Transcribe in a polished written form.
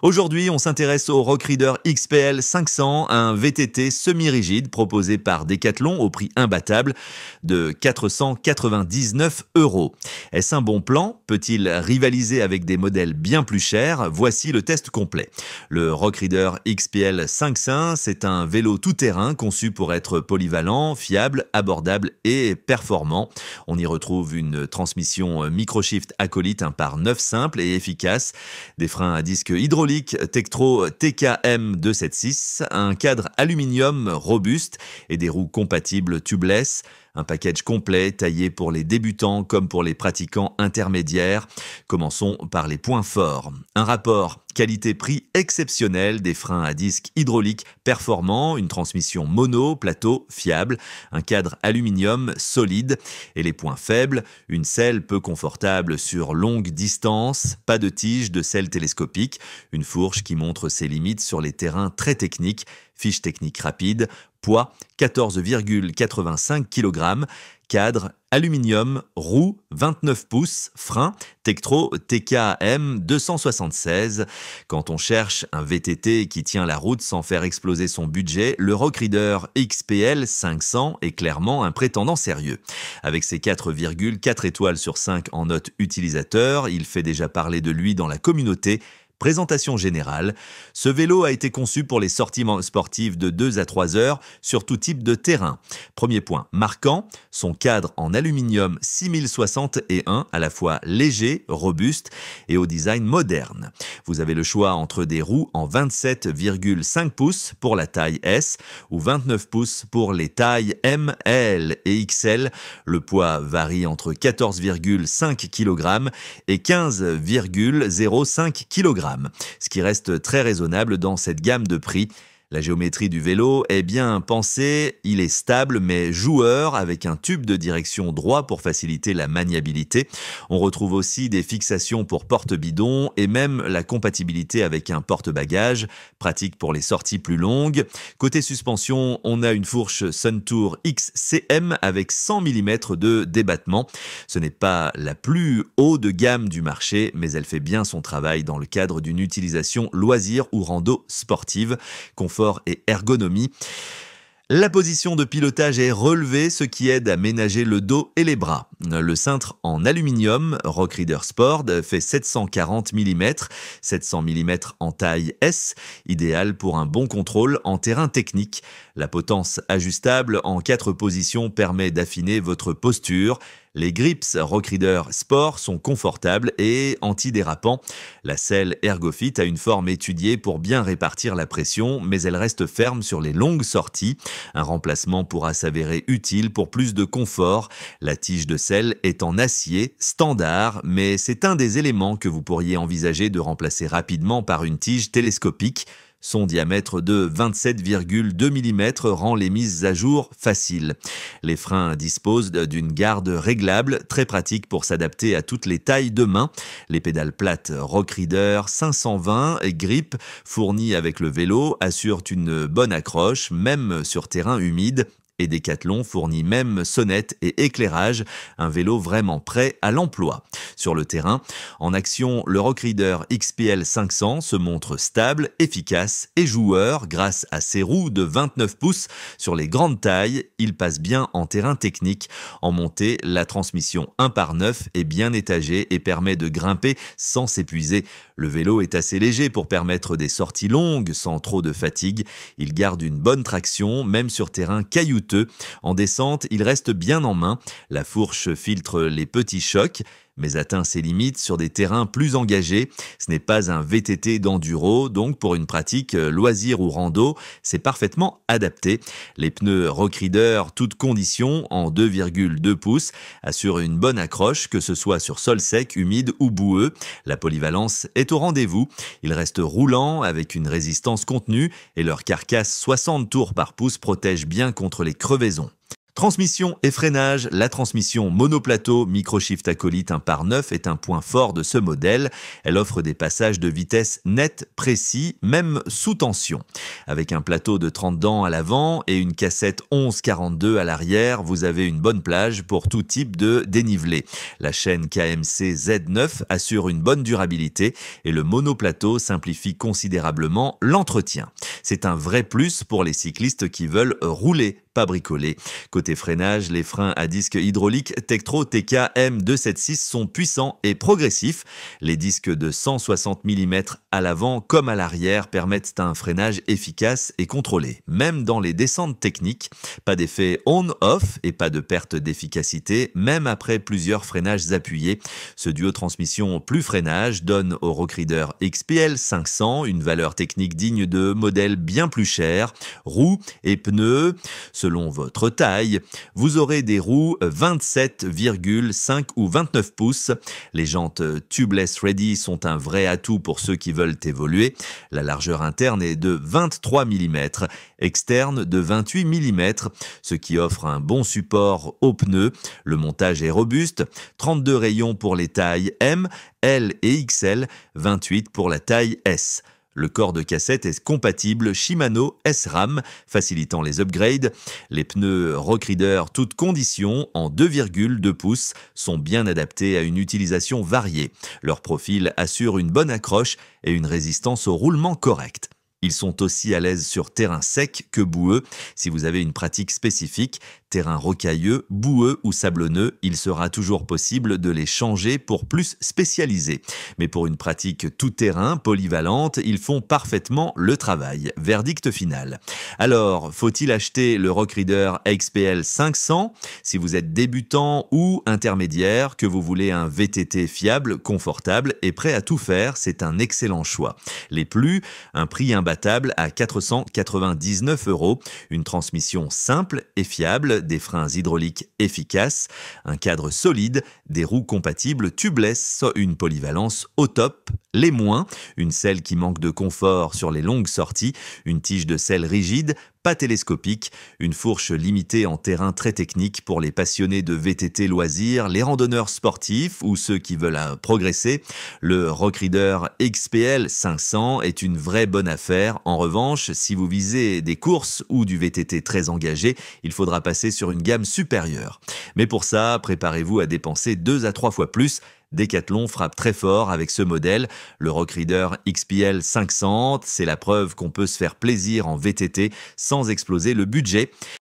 Aujourd'hui, on s'intéresse au Rockreader XPL 500, un VTT semi-rigide proposé par Decathlon au prix imbattable de 499 €. Est-ce un bon plan? Peut-il rivaliser avec des modèles bien plus chers? Voici le test complet. Le Rockreader XPL 500, c'est un vélo tout-terrain conçu pour être polyvalent, fiable, abordable et performant. On y retrouve une transmission Microshift Acolyte 1/9 simple et efficace, des freins à disque hydraulique Tektro TKM 276, un cadre aluminium robuste et des roues compatibles tubeless. Un package complet taillé pour les débutants comme pour les pratiquants intermédiaires. Commençons par les points forts. Un rapport qualité-prix exceptionnel, des freins à disque hydrauliques performants, une transmission mono, plateau fiable, un cadre aluminium solide. Et les points faibles, une selle peu confortable sur longue distance, pas de tige de selle télescopique, une fourche qui montre ses limites sur les terrains très techniques, fiche technique rapide, poids 14,85 kg, cadre aluminium, roue 29 pouces, frein Tektro TKM 276. Quand on cherche un VTT qui tient la route sans faire exploser son budget, le Rockreader XPL 500 est clairement un prétendant sérieux. Avec ses 4,4 étoiles sur 5 en note utilisateur, il fait déjà parler de lui dans la communauté. Présentation générale. Ce vélo a été conçu pour les sorties sportives de 2 à 3 heures sur tout type de terrain. Premier point marquant, son cadre en aluminium 6061, à la fois léger, robuste et au design moderne. Vous avez le choix entre des roues en 27,5 pouces pour la taille S ou 29 pouces pour les tailles M, L et XL. Le poids varie entre 14,5 kg et 15,05 kg. Ce qui reste très raisonnable dans cette gamme de prix. La géométrie du vélo est bien pensée, il est stable mais joueur avec un tube de direction droit pour faciliter la maniabilité. On retrouve aussi des fixations pour porte-bidon et même la compatibilité avec un porte-bagages, pratique pour les sorties plus longues. Côté suspension, on a une fourche Suntour XCM avec 100 mm de débattement. Ce n'est pas la plus haut de gamme du marché, mais elle fait bien son travail dans le cadre d'une utilisation loisir ou rando sportive. Confort et ergonomie. La position de pilotage est relevée, ce qui aide à ménager le dos et les bras. Le cintre en aluminium Rockreader Sport fait 740 mm, 700 mm en taille S, idéal pour un bon contrôle en terrain technique. La potence ajustable en 4 positions permet d'affiner votre posture. Les grips Rockreader Sport sont confortables et antidérapants. La selle Ergofit a une forme étudiée pour bien répartir la pression, mais elle reste ferme sur les longues sorties. Un remplacement pourra s'avérer utile pour plus de confort. La tige de selle est en acier standard, mais c'est un des éléments que vous pourriez envisager de remplacer rapidement par une tige télescopique. Son diamètre de 27,2 mm rend les mises à jour faciles. Les freins disposent d'une garde réglable, très pratique pour s'adapter à toutes les tailles de main. Les pédales plates Rockreader 520 grip fournies avec le vélo assurent une bonne accroche, même sur terrain humide. Et Decathlon fournit même sonnette et éclairage, un vélo vraiment prêt à l'emploi. Sur le terrain, en action, le Rockreader XPL 500 se montre stable, efficace et joueur grâce à ses roues de 29 pouces sur les grandes tailles. Il passe bien en terrain technique. En montée, la transmission 1/9 est bien étagée et permet de grimper sans s'épuiser. Le vélo est assez léger pour permettre des sorties longues sans trop de fatigue. Il garde une bonne traction, même sur terrain caillouteux. En descente, il reste bien en main. La fourche filtre les petits chocs, mais atteint ses limites sur des terrains plus engagés. Ce n'est pas un VTT d'enduro, donc pour une pratique loisir ou rando, c'est parfaitement adapté. Les pneus Rockreader toutes conditions en 2,2 pouces assurent une bonne accroche, que ce soit sur sol sec, humide ou boueux. La polyvalence est au rendez-vous. Ils restent roulants avec une résistance contenue et leur carcasse 60 tours par pouce protège bien contre les crevaisons. Transmission et freinage, la transmission monoplateau Microshift Acolyte 1/9 est un point fort de ce modèle. Elle offre des passages de vitesse nets, précis, même sous tension. Avec un plateau de 30 dents à l'avant et une cassette 1142 à l'arrière, vous avez une bonne plage pour tout type de dénivelé. La chaîne KMC Z9 assure une bonne durabilité et le monoplateau simplifie considérablement l'entretien. C'est un vrai plus pour les cyclistes qui veulent rouler, pas bricoler. Côté freinage, les freins à disque hydraulique Tektro TK M276 sont puissants et progressifs. Les disques de 160 mm à l'avant comme à l'arrière permettent un freinage efficace et contrôlé. Même dans les descentes techniques, pas d'effet on-off et pas de perte d'efficacité, même après plusieurs freinages appuyés. Ce duo transmission plus freinage donne au Rockrider XPL 500 une valeur technique digne de modèles bien plus chers. Roues et pneus, selon votre taille, vous aurez des roues 27,5 ou 29 pouces. Les jantes Tubeless Ready sont un vrai atout pour ceux qui veulent évoluer. La largeur interne est de 23 mm, externe de 28 mm, ce qui offre un bon support aux pneus. Le montage est robuste, 32 rayons pour les tailles M, L et XL, 28 pour la taille S. Le corps de cassette est compatible Shimano SRAM, facilitant les upgrades. Les pneus Rockrider toutes conditions en 2,2 pouces sont bien adaptés à une utilisation variée. Leur profil assure une bonne accroche et une résistance au roulement correcte. Ils sont aussi à l'aise sur terrain sec que boueux. Si vous avez une pratique spécifique, terrain rocailleux, boueux ou sablonneux, il sera toujours possible de les changer pour plus spécialisés. Mais pour une pratique tout-terrain, polyvalente, ils font parfaitement le travail. Verdict final. Alors, faut-il acheter le Rockrider XPL 500 si vous êtes débutant ou intermédiaire, que vous voulez un VTT fiable, confortable et prêt à tout faire, c'est un excellent choix. Les plus, un prix imbattable à 499 €, une transmission simple et fiable, des freins hydrauliques efficaces, un cadre solide, des roues compatibles tubeless, une polyvalence au top. Les moins, une selle qui manque de confort sur les longues sorties, une tige de selle rigide, pas télescopique, une fourche limitée en terrain très technique pour les passionnés de VTT loisirs, les randonneurs sportifs ou ceux qui veulent progresser. Le Rockrider XPL 500 est une vraie bonne affaire. En revanche, si vous visez des courses ou du VTT très engagé, il faudra passer sur une gamme supérieure. Mais pour ça, préparez-vous à dépenser 2 à 3 fois plus. Decathlon frappe très fort avec ce modèle. Le Rockrider XPL 500, c'est la preuve qu'on peut se faire plaisir en VTT sans exploser le budget.